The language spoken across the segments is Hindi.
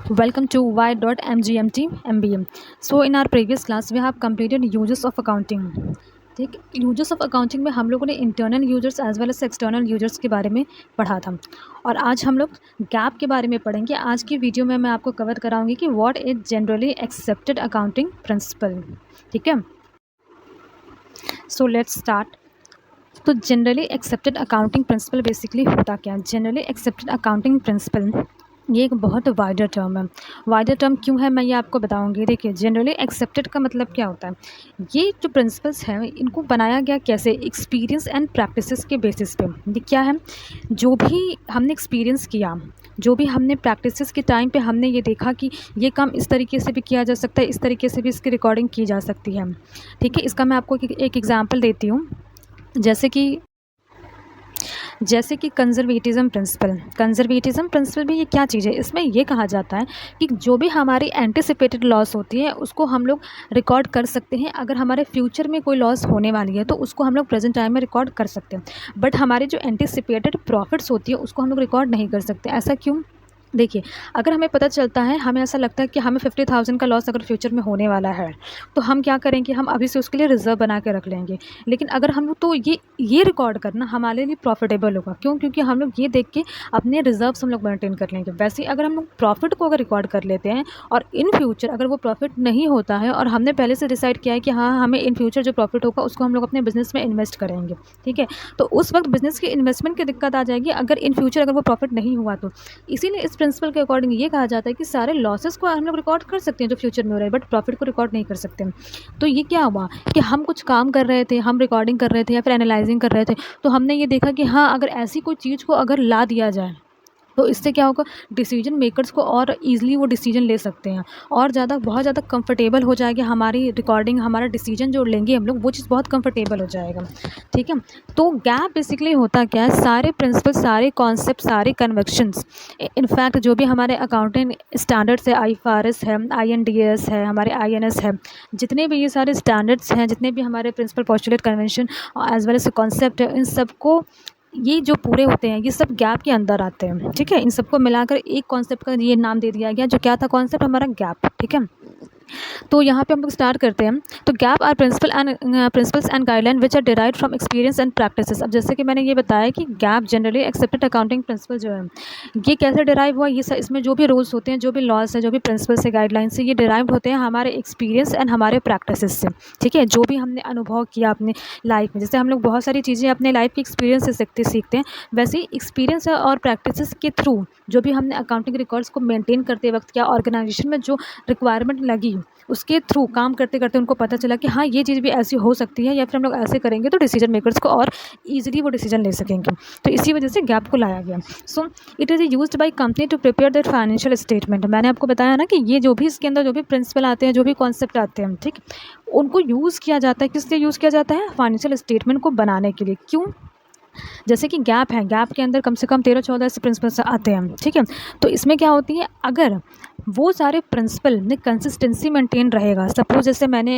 Welcome to y.mgmt MBA. So in our previous class we have completed uses of accounting. ठीक, यूजर्स ऑफ अकाउंटिंग में हम लोगों ने internal users as well as external users के बारे में पढ़ा था और आज हम लोग गैप के बारे में पढ़ेंगे। आज की वीडियो में मैं आपको कवर कराऊंगी कि what is generally accepted accounting principal. ठीक है, सो लेट्स स्टार्ट। तो generally accepted accounting principal basically होता क्या है? जनरली एक्सेप्टेड अकाउंटिंग प्रिंसिपल ये एक बहुत वाइडर टर्म है। वाइडर टर्म क्यों है मैं ये आपको बताऊंगी। देखिए, जनरली एक्सेप्टेड का मतलब क्या होता है? ये जो प्रिंसिपल्स हैं इनको बनाया गया कैसे? एक्सपीरियंस एंड प्रैक्टिसेस के बेसिस पे। ये क्या है? जो भी हमने एक्सपीरियंस किया, जो भी हमने प्रैक्टिसेस के टाइम पे हमने ये देखा कि ये काम इस तरीके से भी किया जा सकता है, इस तरीके से भी इसकी रिकॉर्डिंग की जा सकती है। ठीक है, इसका मैं आपको एक एग्जाम्पल देती हूँ। जैसे कि कंजर्वेटिज्म प्रिंसिपल भी ये क्या चीज़ है? इसमें ये कहा जाता है कि जो भी हमारी एंटिसिपेटेड लॉस होती है उसको हम लोग रिकॉर्ड कर सकते हैं। अगर हमारे फ्यूचर में कोई लॉस होने वाली है तो उसको हम लोग प्रेजेंट टाइम में रिकॉर्ड कर सकते हैं, बट हमारी जो एंटिसिपेटेड प्रॉफिट्स होती है उसको हम लोग रिकॉर्ड नहीं कर सकते। ऐसा क्यों? देखिए, अगर हमें पता चलता है, हमें ऐसा लगता है कि हमें 50,000 का लॉस अगर फ्यूचर में होने वाला है तो हम क्या करेंगे? हम अभी से उसके लिए रिज़र्व बना के रख लेंगे। लेकिन अगर हम लोग तो ये रिकॉर्ड करना हमारे लिए प्रॉफिटेबल होगा। क्यों? क्योंकि हम लोग ये देख के अपने रिजर्व्स हम लोग मेंटेन कर लेंगे। वैसे ही अगर हम लोग प्रॉफिट को अगर रिकॉर्ड कर लेते हैं और इन फ्यूचर अगर वो प्रॉफिट नहीं होता है और हमने पहले से डिसाइड किया है कि हाँ, हमें इन फ्यूचर जो प्रॉफिट होगा उसको हम लोग अपने बिजनेस में इन्वेस्ट करेंगे, ठीक है, तो उस वक्त बिजनेस की इन्वेस्टमेंट की दिक्कत आ जाएगी अगर इन फ्यूचर अगर वो प्रॉफिट नहीं हुआ तो। इसीलिए इस प्रिंसिपल के अकॉर्डिंग ये कहा जाता है कि सारे लॉसेस को हम लोग रिकॉर्ड कर सकते हैं जो फ्यूचर में हो रहा है, बट प्रॉफिट को रिकॉर्ड नहीं कर सकते। तो ये क्या हुआ कि हम कुछ काम कर रहे थे, हम रिकॉर्डिंग कर रहे थे या फिर एनालाइजिंग कर रहे थे, तो हमने ये देखा कि हाँ, अगर ऐसी कोई चीज़ को अगर ला दिया जाए तो इससे क्या होगा? डिसीजन मेकर्स को और ईज़िली वो डिसीजन ले सकते हैं और बहुत ज़्यादा कंफर्टेबल हो जाएगी हमारी रिकॉर्डिंग, हमारा डिसीजन जो लेंगे हम लोग वो चीज़ बहुत कंफर्टेबल हो जाएगा। ठीक है, तो गैप बेसिकली होता क्या है? सारे प्रिंसिपल, सारे कॉन्सेप्ट, सारे कन्वेक्शंस, इनफैक्ट जो भी हमारे अकाउंटिंग स्टैंडर्ड्स है, IFRS है, INDS है, हमारे INS है, जितने भी ये सारे स्टैंडर्ड्स हैं, जितने भी हमारे principle postulate convention as well as concept है, इन सबको ये जो पूरे होते हैं ये सब गैप के अंदर आते हैं। ठीक है, इन सबको मिलाकर एक कॉन्सेप्ट का ये नाम दे दिया गया जो क्या था? कॉन्सेप्ट हमारा गैप। ठीक है, तो यहाँ पे हम लोग स्टार्ट करते हैं। तो GAAP are principles and guideline which are derived from experience and practices. अब जैसे कि मैंने ये बताया कि GAAP generally accepted accounting principle जो है ये कैसे डिराइव हुआ? ये इसमें जो भी रूल्स होते हैं, जो भी लॉज है, जो भी प्रिंसिपल्स है, गाइडलाइंस है, ये डिराइव होते हैं हमारे एक्सपीरियंस एंड हमारे प्रैक्टिसेस से। ठीक है, जो भी हमने अनुभव किया अपने लाइफ में, जैसे हम लोग बहुत सारी चीज़ें अपने लाइफ के एक्सपीरियंस से सीखते हैं, वैसे ही एक्सपीरियंस और प्रैक्टिसेस के थ्रू जो भी हमने अकाउंटिंग रिकॉर्ड्स को मेंटेन करते वक्त या ऑर्गेनाइजेशन में जो रिक्वायरमेंट लगी उसके थ्रू काम करते करते उनको पता चला कि हाँ, ये चीज़ भी ऐसी हो सकती है या फिर हम लोग ऐसे करेंगे तो डिसीजन मेकर्स को और ईजिली वो डिसीजन ले सकेंगे। तो इसी वजह से गैप को लाया गया। So it is used by company to prepare their financial statement. मैंने आपको बताया ना कि ये जो भी इसके अंदर जो भी प्रिंसिपल आते हैं, जो भी कॉन्सेप्ट आते हैं, ठीक, उनको यूज़ किया जाता है। किस लिए यूज़ किया जाता है? फाइनेंशियल स्टेटमेंट को बनाने के लिए। क्यों? जैसे कि गैप है, गैप के अंदर कम से कम 13-14 ऐसे प्रिंसिपल्स आते हैं। ठीक है, तो इसमें क्या होती है? अगर वो सारे प्रिंसिपल में कंसिस्टेंसी मेंटेन रहेगा, सपोज जैसे मैंने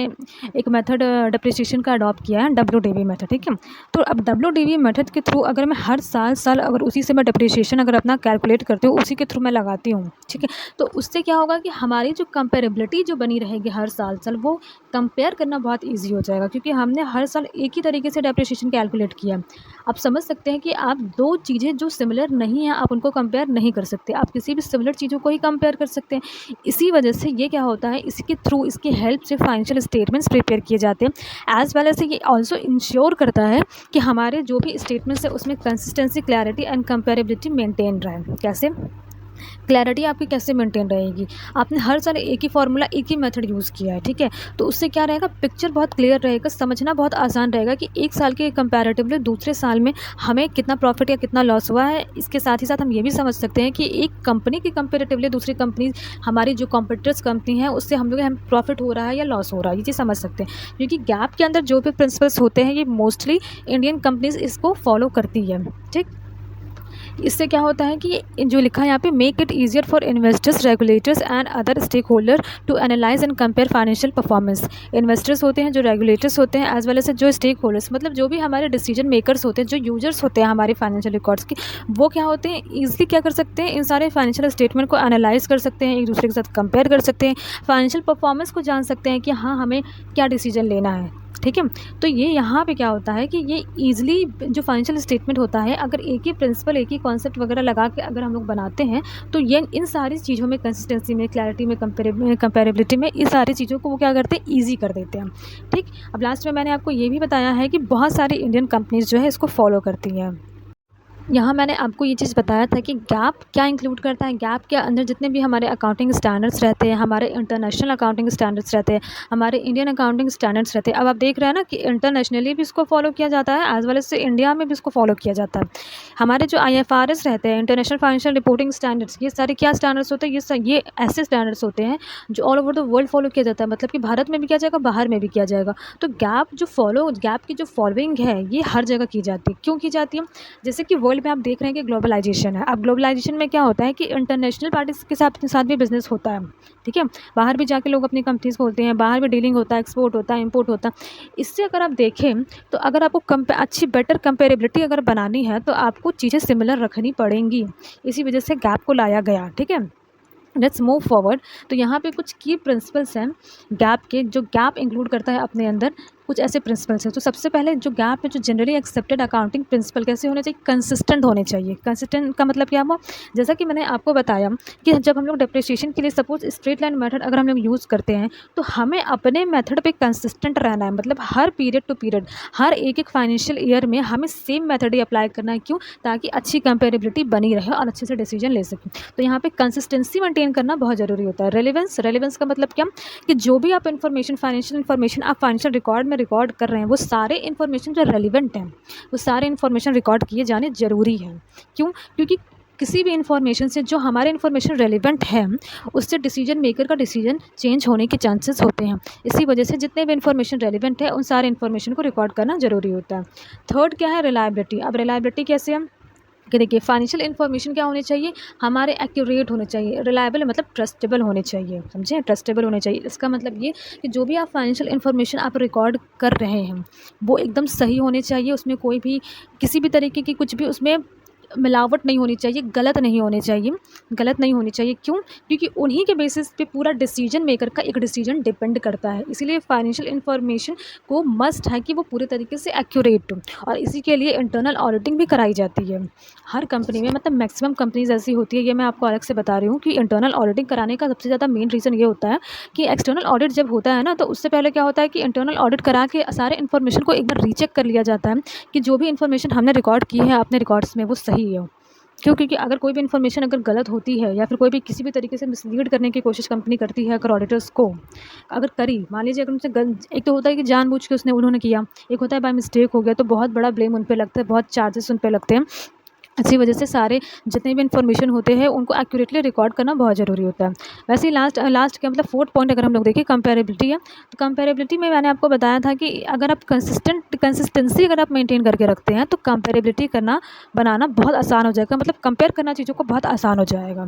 एक मेथड डिप्रिसिएशन का अडॉप्ट किया है, WDV मेथड। ठीक है, तो अब WDV मेथड के थ्रू अगर मैं हर साल अगर उसी से मैं डिप्रिसिएशन अगर अपना कैलकुलेट करती हूँ, उसी के थ्रू मैं लगाती हूँ, ठीक है, तो उससे क्या होगा कि हमारी जो कंपेरेबिलिटी जो बनी रहेगी हर साल वो कंपेयर करना बहुत ईजी हो जाएगा, क्योंकि हमने हर साल एक ही तरीके से डिप्रिसिएशन कैलकुलेट किया। आप समझ सकते हैं कि आप दो चीज़ें जो सिमिलर नहीं हैं आप उनको कंपेयर नहीं कर सकते, आप किसी भी सिमिलर चीज़ों को ही कंपेयर कर सकते हैं। इसी वजह से ये क्या होता है, इसके थ्रू, इसकी हेल्प से फाइनेंशियल स्टेटमेंट्स प्रिपेयर किए जाते हैं। एज वेल एज ये ऑल्सो इंश्योर करता है कि हमारे जो भी स्टेटमेंट्स है उसमें consistency, clarity and comparability maintain रहे। कैसे क्लैरिटी आपकी कैसे मेंटेन रहेगी? आपने हर साल एक ही फार्मूला, एक ही मेथड यूज़ किया है, ठीक है, तो उससे क्या रहेगा? पिक्चर बहुत क्लियर रहेगा, समझना बहुत आसान रहेगा कि एक साल के कंपैरेटिवली दूसरे साल में हमें कितना प्रॉफिट या कितना लॉस हुआ है। इसके साथ ही साथ हम ये भी समझ सकते हैं कि एक कंपनी के कंपेरेटिवली दूसरी कंपनी, हमारी जो कॉम्पिटिटर्स कंपनी है, उससे हम लोग हम प्रॉफिट हो रहा है या लॉस हो रहा है, ये चीज़ समझ सकते हैं। क्योंकि गैप के अंदर जो भी प्रिंसिपल्स होते हैं ये मोस्टली इंडियन कंपनीज इसको फॉलो करती है। ठीक, इससे क्या होता है कि जो लिखा है यहाँ पे, make it easier for investors, regulators and other stakeholder to analyze and compare financial performance. Investors होते हैं, जो रेगुलेटर्स होते हैं, एज वेल एज जो स्टेक होल्डर्स, मतलब जो भी हमारे डिसीजन मेकर्स होते हैं, जो यूजर्स होते हैं हमारे फाइनेंशियल रिकॉर्ड्स के, वो क्या होते हैं, ईजिली क्या कर सकते हैं, इन सारे फाइनेंशियल स्टेटमेंट को एनालाइज कर सकते हैं, एक दूसरे के साथ कंपेयर कर सकते हैं, फाइनेंशियल परफॉर्मेंस को जान सकते हैं कि हाँ हमें क्या डिसीजन लेना है। ठीक है, तो ये यहाँ पे क्या होता है कि ये ईजिली जो फाइनेंशियल स्टेटमेंट होता है, अगर एक ही प्रिंसिपल, एक ही कॉन्सेप्ट वगैरह लगा के अगर हम लोग बनाते हैं, तो ये इन सारी चीज़ों में, कंसिस्टेंसी में, क्लैरिटी में, कंपेरेबिलिटी में, इस सारी चीज़ों को वो क्या करते हैं, ईजी कर देते हैं। ठीक, अब लास्ट में मैंने आपको ये भी बताया है कि बहुत सारी इंडियन कंपनीज जो है इसको फॉलो करती हैं। यहाँ मैंने आपको ये चीज़ बताया था कि गैप क्या इंक्लूड करता है। गैप के अंदर जितने भी हमारे अकाउंटिंग स्टैंडर्ड्स रहते हैं, हमारे इंटरनेशनल अकाउंटिंग स्टैंडर्ड्स रहते हैं, हमारे इंडियन अकाउंटिंग स्टैंडर्ड्स रहते हैं। अब आप देख रहे हैं ना कि इंटरनेशनली भी इसको फॉलो किया जाता है, एज वेल एज इंडिया में भी इसको फॉलो किया जाता है। हमारे जो IFRS रहते हैं, इंटरनेशनल फाइनेंशियल रिपोर्टिंग स्टैंडर्ड्स, ये सारे क्या स्टैंडर्ड्स होते हैं, ये ऐसे स्टैंडर्ड्स होते हैं जो all over the world follow किया जाता है, मतलब कि भारत में भी किया जाएगा, बाहर में भी किया जाएगा। तो गैप की जो फॉलोइंग है, ये हर जगह की जाती है। क्यों की जाती है? जैसे कि वर्ल्ड में आप देख रहे हैं कि ग्लोबलाइजेशन है। अब ग्लोबलाइजेशन में क्या होता है कि इंटरनेशनल पार्टीज के साथ भी बिजनेस होता है। ठीक है, बाहर भी जाके लोग अपनी कंपनीज खोलते हैं, बाहर भी डीलिंग होता है, एक्सपोर्ट होता है, इंपोर्ट होता है। इससे अगर आप देखें तो अगर आपको अच्छी बेटर कंपेरेबिलिटी अगर बनानी है तो आपको चीज़ें सिमिलर रखनी पड़ेंगी। इसी वजह से गैप को लाया गया। ठीक है, लेट्स मूव फॉरवर्ड। तो यहाँ पे कुछ की प्रिंसिपल्स हैं गैप के, जो गैप इंक्लूड करता है अपने अंदर, कुछ ऐसे प्रिंसिपल्स हैं। तो सबसे पहले जो गैप है, जो जनरली एक्सेप्टेड अकाउंटिंग प्रिंसिपल कैसे होने चाहिए, कंसिस्टेंट होने चाहिए। कंसिस्टेंट का मतलब क्या हुआ, जैसा कि मैंने आपको बताया कि जब हम लोग डेप्रिसिएशन के लिए सपोज स्ट्रेट लाइन मेथड अगर हम लोग यूज़ करते हैं, तो हमें अपने मेथड पे कंसिस्टेंट रहना है। मतलब हर पीरियड टू पीरियड, हर एक फाइनेंशियल ईयर में हमें सेम मेथड ही अप्लाई करना है। क्यों? ताकि अच्छी कंपेरेबिलिटी बनी रहे और अच्छे से डिसीजन ले सकें। तो यहाँ पे कंसिस्टेंसी मेंटेन करना बहुत ज़रूरी होता है। रेलेवेंस का मतलब क्या, कि जो भी आप इन्फॉर्मेशन, फाइनेंशियल इन्फॉर्मेशन आप फाइनेंशियल रिकॉर्ड में रिकॉर्ड कर रहे हैं, वो सारे इन्फॉर्मेशन जो रेलिवेंट हैं, वो सारे इन्फॉर्मेशन रिकॉर्ड किए जाने ज़रूरी हैं। क्यों? क्योंकि किसी भी इन्फॉर्मेशन से जो हमारे इन्फॉर्मेशन रेलिवेंट है, उससे डिसीजन मेकर का डिसीजन चेंज होने के चांसेस होते हैं। इसी वजह से जितने भी इन्फॉर्मेशन रेलिवेंट है, उन सारे इन्फॉर्मेशन को रिकॉर्ड करना ज़रूरी होता है। थर्ड क्या है, रिलायबिलिटी। अब रिलायबिलिटी कैसे है कि देखिए, फाइनेंशियल इन्फॉर्मेशन क्या होने चाहिए, हमारे एक्यूरेट होने चाहिए। रिलायबल मतलब ट्रस्टेबल होने चाहिए, समझे, ट्रस्टेबल होने चाहिए। इसका मतलब ये कि जो भी आप फाइनेंशियल इन्फॉर्मेशन आप रिकॉर्ड कर रहे हैं, वो एकदम सही होने चाहिए। उसमें कोई भी किसी भी तरीके की कुछ भी उसमें मिलावट नहीं होनी चाहिए, गलत नहीं होनी चाहिए। क्यों? क्योंकि उन्हीं के बेसिस पे पूरा डिसीजन मेकर का एक डिसीजन डिपेंड करता है। इसीलिए फाइनेंशियल इन्फॉर्मेशन को मस्ट है कि वो पूरे तरीके से एक्यूरेट हो, और इसी के लिए इंटरनल ऑडिटिंग भी कराई जाती है हर कंपनी में। मतलब मैक्सिमम कंपनीज ऐसी होती है, ये मैं आपको अलग से बता रही हूँ कि इंटरनल ऑडिटिंग कराने का सबसे ज़्यादा मेन रीज़न ये होता है कि एक्सटर्नल ऑडिट जब होता है ना, तो उससे पहले क्या होता है कि इंटरनल ऑडिट करा के सारे इन्फॉर्मेशन को एक बार रीचेक कर लिया जाता है कि जो भी इन्फॉर्मेशन हमने रिकॉर्ड की है अपने रिकॉर्ड्स में, वो सही हो। क्यों? क्योंकि अगर कोई भी इन्फॉर्मेशन अगर गलत होती है, या फिर कोई भी किसी भी तरीके से मिसलीड करने की कोशिश कंपनी करती है, अगर ऑडिटर्स को अगर करी, मान लीजिए अगर उनसे एक तो होता है कि जानबूझ के उन्होंने किया, एक होता है बाय मिस्टेक हो गया, तो बहुत बड़ा ब्लेम उन पर लगता है, बहुत चार्जेस उन पर लगते हैं। इसी वजह से सारे जितने भी इन्फॉर्मेशन होते हैं उनको एक्यूरेटली रिकॉर्ड करना बहुत ज़रूरी होता है। वैसे ही लास्ट का मतलब फोर्थ पॉइंट अगर हम लोग देखें, कंपेरेबिलिटी है। तो कंपेरेबिलिटी में मैंने आपको बताया था कि अगर आप कंसिस्टेंसी अगर आप मेंटेन करके रखते हैं, तो कंपेरेबिलिटी बनाना बहुत आसान हो जाएगा। मतलब कंपेयर करना चीज़ों को बहुत आसान हो जाएगा।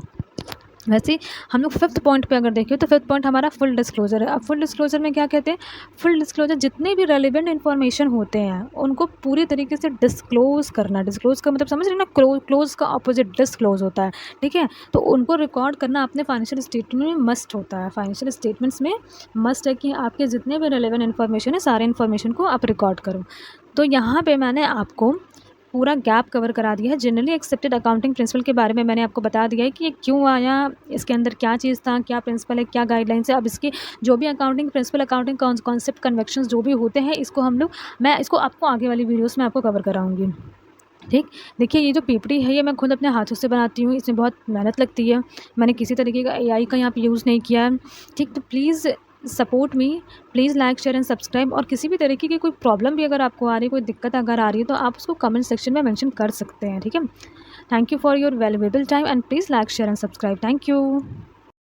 वैसे हम लोग फिफ्थ पॉइंट पे अगर देखें, तो फिफ्थ पॉइंट हमारा फुल डिस्क्लोजर है। अब फुल डिस्क्लोजर में क्या कहते हैं, फुल डिस्क्लोजर जितने भी रेलिवेंट इन्फॉर्मेशन होते हैं उनको पूरी तरीके से डिस्क्लोज करना। डिस्क्लोज का मतलब समझ रहे हैं ना, क्लोज का ऑपोजिट डिस्क्लोज होता है। ठीक है, तो उनको रिकॉर्ड करना अपने फाइनेंशियल स्टेटमेंट में मस्ट होता है। फाइनेंशियल स्टेटमेंट्स में मस्ट है कि आपके जितने भी रेलिवेंट इन्फॉर्मेशन है, सारे इन्फॉर्मेशन को आप रिकॉर्ड करो। तो यहाँ पर मैंने आपको पूरा गैप कवर करा दिया है। जनरली एक्सेप्टेड अकाउंटिंग प्रिंसिपल के बारे में मैंने आपको बता दिया है कि ये क्यों आया, इसके अंदर क्या चीज़ था, क्या प्रिंसिपल है, क्या गाइडलाइंस है। अब इसके जो भी अकाउंटिंग प्रिंसिपल, अकाउंटिंग कॉन्सेप्ट, कन्वेक्शंस जो भी होते हैं, इसको मैं इसको आपको आगे वाली वीडियोस में आपको कवर कराऊंगी। ठीक, देखिए ये जो पीपीटी है, ये मैं खुद अपने हाथों से बनाती हूँ, इसमें बहुत मेहनत लगती है। मैंने किसी तरीके का AI का यहाँ पे यूज़ नहीं किया है। ठीक, तो please support me, please like, share and subscribe. और किसी भी तरीके की कोई प्रॉब्लम भी अगर आपको आ रही है, कोई दिक्कत अगर आ रही है, तो आप उसको कमेंट सेक्शन में मेंशन कर सकते हैं। ठीक है, thank you for your valuable time and please like, share and subscribe. Thank you.